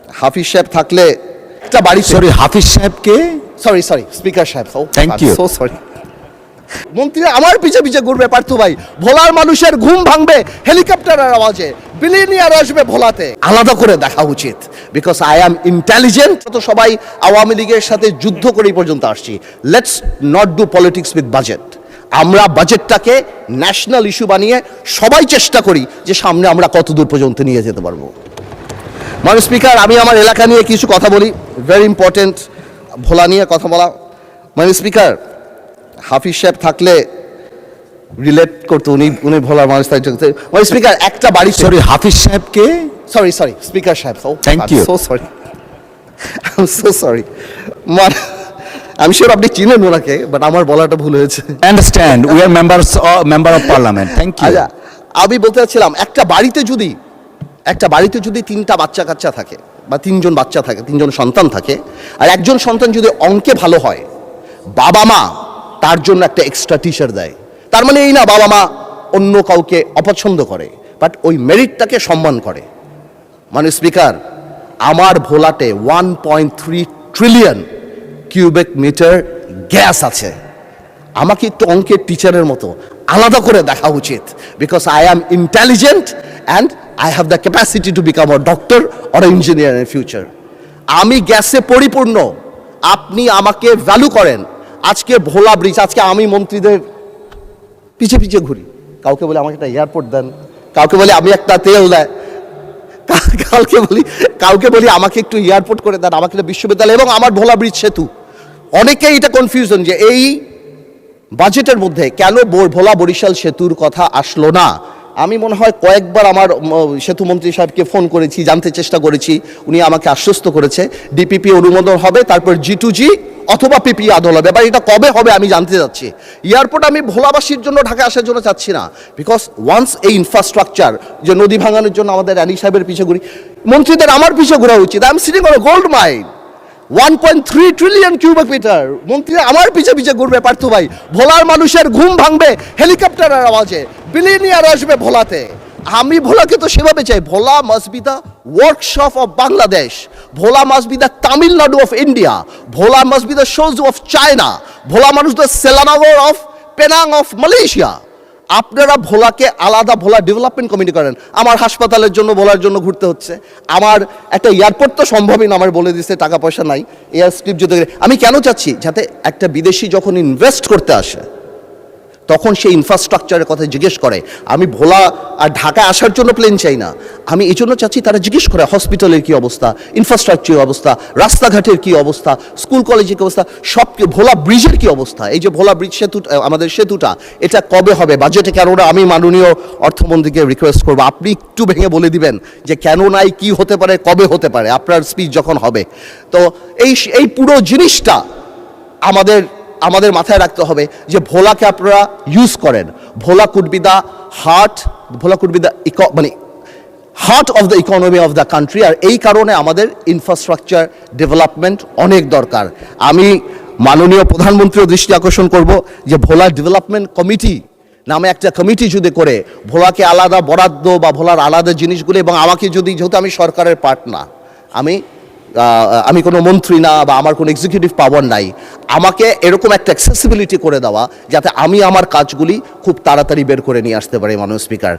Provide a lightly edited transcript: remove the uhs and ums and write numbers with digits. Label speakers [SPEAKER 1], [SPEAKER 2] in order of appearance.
[SPEAKER 1] হাফিজ সাহেব থাকলে একটা বাড়ি
[SPEAKER 2] সরি হাফিজ সাহেবকে
[SPEAKER 1] সরি স্পিকার সাহেব
[SPEAKER 2] Thank you.
[SPEAKER 1] সো সরি মন্ত্রীরা আমার পিছে পিছে ঘুরবে পার্থ ভাই ভোলার মানুষের ঘুম ভাঙবে হেলিকপ্টারের আওয়াজে বিলিনিয়ার আসবে ভোলাতে আলাদা করে দেখা উচিত বিকজ আই অ্যাম ইন্টেলিজেন্ট তো সবাই আওয়ামী লীগের সাথে যুদ্ধ করেই পর্যন্ত আসছি let's not do politics with budget আমরা বাজেটটাকে ন্যাশনাল ইস্যু বানিয়ে সবাই চেষ্টা করি যে সামনে আমরা কত দূর পর্যন্ত নিয়ে যেতে পারবো মাননীয় স্পিকার আমি আমার এলাকা নিয়ে কিছু কথা বলি ভেরি ইম্পর্টেন্ট ভোলা নিয়ে কথা বলা মাননীয় স্পিকার হাফিজ সাহেব থাকলে রিলেট করতো উনি ভোলার মানুষ মাননীয় স্পিকার একটা বাড়ি
[SPEAKER 2] সরি হাফিজ সাহেবকে
[SPEAKER 1] সরি স্পিকার সাহেব
[SPEAKER 2] Thank you.
[SPEAKER 1] সো সরি আমি শিওর আপনি চিনেন ওনাকে বাট আমার বলাটা ভুল হয়েছে
[SPEAKER 2] understand we are member of parliament thank you
[SPEAKER 1] আচ্ছা আমি বলতে চাচ্ছিলাম একটা বাড়িতে যদি তিনটা বাচ্চা কাচ্চা থাকে বা তিনজন বাচ্চা থাকে তিনজন সন্তান থাকে আর একজন সন্তান যদি অঙ্কে ভালো হয় বাবা মা তার জন্য একটা এক্সট্রা টিচার দেয় তার মানে এই না বাবা মা অন্য কাউকে অপছন্দ করে বাট ওই মেরিটটাকে সম্মান করে মানে স্পিকার আমার ভোলাতে 1.3 ট্রিলিয়ন কিউবিক মিটার গ্যাস আছে আমাকে একটু অঙ্কের টিচারের মতো আলাদা করে দেখা উচিত because I am intelligent and I have the capacity to become a doctor or engineer in future আমি গ্যাসে পরিপূর্ণ আপনি আমাকে ভ্যালু করেন আজকে ভোলা ব্রিজ আজকে আমি মন্ত্রীদের পিছে পিছে ঘুরি কাউকে বলে আমাকে একটা এয়ারপোর্ট দেন কাউকে বলে আমি একটা তেল দেয় কাউকে বলি আমাকে একটু এয়ারপোর্ট করে দেন আমাকে একটা বিশ্ববিদ্যালয় এবং আমার ভোলা ব্রিজ সেতু অনেকেই এটা কনফিউশন যে এই বাজেটের মধ্যে কেন ভোলা বরিশাল সেতুর কথা আসলো না আমি মনে হয় কয়েকবার আমার সেতু মন্ত্রী সাহেবকে ফোন করেছি জানতে চেষ্টা করেছি উনি আমাকে আশ্বস্ত করেছে ডিপিপি অনুমোদন হবে তারপর G2G অথবা পিপি আদল হবে এবার এটা কবে হবে আমি জানতে চাচ্ছি এয়ারপোর্ট আমি ভোলাবাসীর জন্য ঢাকা আসার জন্য চাচ্ছি না বিকজ ওয়ান্স এই ইনফ্রাস্ট্রাকচার যে নদী ভাঙানোর জন্য আমাদের রানী সাহেবের পিছে ঘুরি মন্ত্রীদের আমার পিছে ঘোরা উচিত I am sitting on gold mine 1.3 trillion cubic metre মন্ত্রীরা আমার পিছে পিছে ঘুরবে পার্থ ভাই ভোলার মানুষের ঘুম ভাঙবে হেলিকপ্টারের আওয়াজে বিলিনিয়ার আসবে ভোলাতে আমি ভোলাকে তো সেভাবে চাই Bhola must be the workshop of Bangladesh Bhola must be the Tamil Nadu of India Bhola must be the shoes of China Bhola মানুষ the Selangor of Penang of Malaysia আপনারা ভোলাকে আলাদা ভোলা ডেভেলপমেন্ট কমিটি করেন আমার হাসপাতালের জন্য ভোলার জন্য ঘুরতে হচ্ছে আমার একটা এয়ারপোর্ট তো সম্ভবই না আমার বলে দিচ্ছে টাকা পয়সা নাই এয়ার স্ট্রিপ যদি আমি কেন চাচ্ছি যাতে একটা বিদেশি যখন ইনভেস্ট করতে আসে তখন সেই ইনফ্রাস্ট্রাকচারের কথা জিজ্ঞেস করে আমি ভোলা আর ঢাকায় আসার জন্য প্লেন চাই না আমি এই জন্য চাচ্ছি তারা জিজ্ঞেস করে হসপিটালের কী অবস্থা ইনফ্রাস্ট্রাকচারের অবস্থা রাস্তাঘাটের কী অবস্থা স্কুল কলেজের কী অবস্থা সব ভোলা ব্রিজের কী অবস্থা এই যে ভোলা ব্রিজ সেতু আমাদের সেতুটা এটা কবে হবে বাজেটে কেন আমি মাননীয় অর্থমন্ত্রীকে রিকোয়েস্ট করবো আপনি একটু ভেঙে বলে দিবেন যে কেন নাই কী হতে পারে কবে হতে পারে আপনার স্পিচ যখন হবে তো এই পুরো জিনিসটা আমাদের মাথায় রাখতে হবে যে ভোলাকে আপনারা ইউজ করেন Bhola could be the heart মানে heart of the economy of the country আর এই কারণে আমাদের ইনফ্রাস্ট্রাকচার ডেভেলপমেন্ট অনেক দরকার আমি মাননীয় প্রধানমন্ত্রীর দৃষ্টি আকর্ষণ করব যে ভোলা ডেভেলপমেন্ট কমিটি নামে একটা কমিটি যদি করে ভোলাকে আলাদা বরাদ্দ বা ভোলার আলাদা জিনিসগুলো এবং আমাকে যদি যেহেতু আমি সরকারের পার্ট না আমি কোনো মন্ত্রী না বা আমার কোনো এক্সিকিউটিভ পাওয়ার নাই আমাকে এরকম একটা অ্যাক্সেসিবিলিটি করে দেওয়া যাতে আমি আমার কাজগুলি খুব তাড়াতাড়ি বের করে নিয়ে আসতে পারি মাননীয় স্পিকার